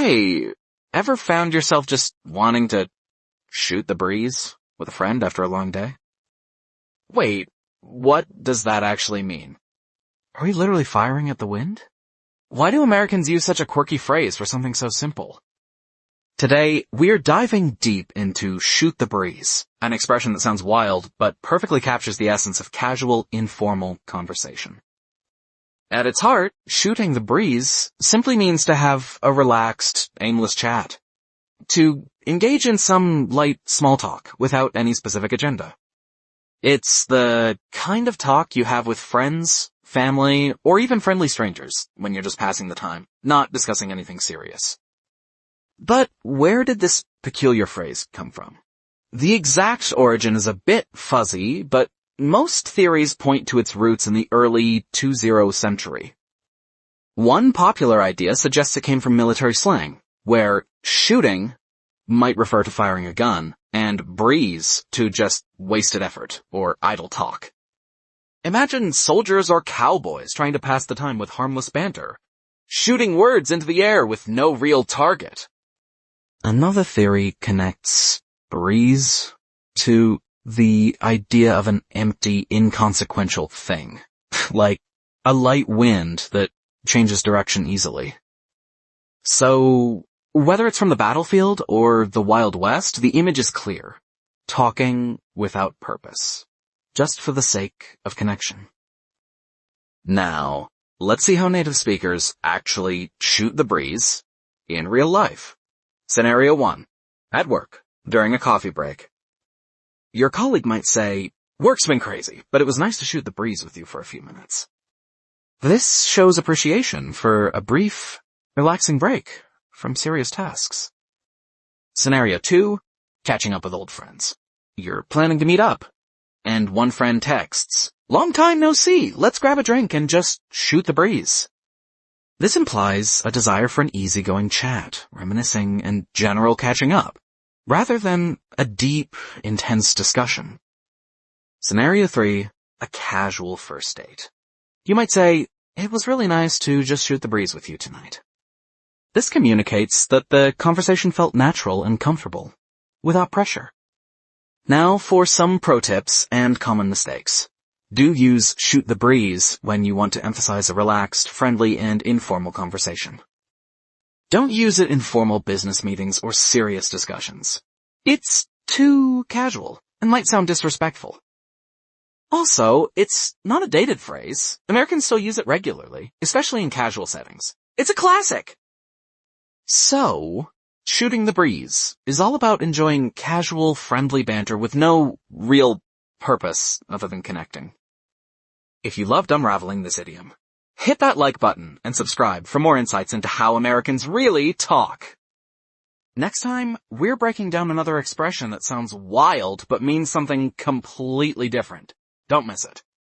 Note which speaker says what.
Speaker 1: Hey, ever found yourself just wanting to shoot the breeze with a friend after a long day? Wait, what does that actually mean? Are we literally firing at the wind? Why do Americans use such a quirky phrase for something so simple? Today, we're diving deep into shoot the breeze, an expression that sounds wild, but perfectly captures the essence of casual, informal conversation. At its heart, shooting the breeze simply means to have a relaxed, aimless chat. To engage in some light small talk without any specific agenda. It's the kind of talk you have with friends, family, or even friendly strangers when you're just passing the time, not discussing anything serious. But where did this peculiar phrase come from? The exact origin is a bit fuzzy, but most theories point to its roots in the early 20th century. One popular idea suggests it came from military slang, where shooting might refer to firing a gun, and breeze to just wasted effort or idle talk. Imagine soldiers or cowboys trying to pass the time with harmless banter, shooting words into the air with no real target. Another theory connects breeze to the idea of an empty, inconsequential thing, like a light wind that changes direction easily. So, whether it's from the battlefield or the Wild West, the image is clear. Talking without purpose, just for the sake of connection. Now, let's see how native speakers actually shoot the breeze in real life. Scenario 1. At work, during a coffee break. Your colleague might say, "Work's been crazy, but it was nice to shoot the breeze with you for a few minutes." This shows appreciation for a brief, relaxing break from serious tasks. Scenario 2. Catching up with old friends. You're planning to meet up, and one friend texts, "Long time no see, let's grab a drink and just shoot the breeze." This implies a desire for an easygoing chat, reminiscing, and general catching up, rather than a deep, intense discussion. Scenario 3. A casual first date. You might say, "It was really nice to just shoot the breeze with you tonight." This communicates that the conversation felt natural and comfortable, without pressure. Now for some pro tips and common mistakes. Do use shoot the breeze when you want to emphasize a relaxed, friendly, and informal conversation. Don't use it in formal business meetings or serious discussions. It's too casual and might sound disrespectful. Also, it's not a dated phrase. Americans still use it regularly, especially in casual settings. It's a classic! So, shooting the breeze is all about enjoying casual, friendly banter with no real purpose other than connecting. If you loved unraveling this idiom, hit that like button and subscribe for more insights into how Americans really talk. Next time, we're breaking down another expression that sounds wild but means something completely different. Don't miss it.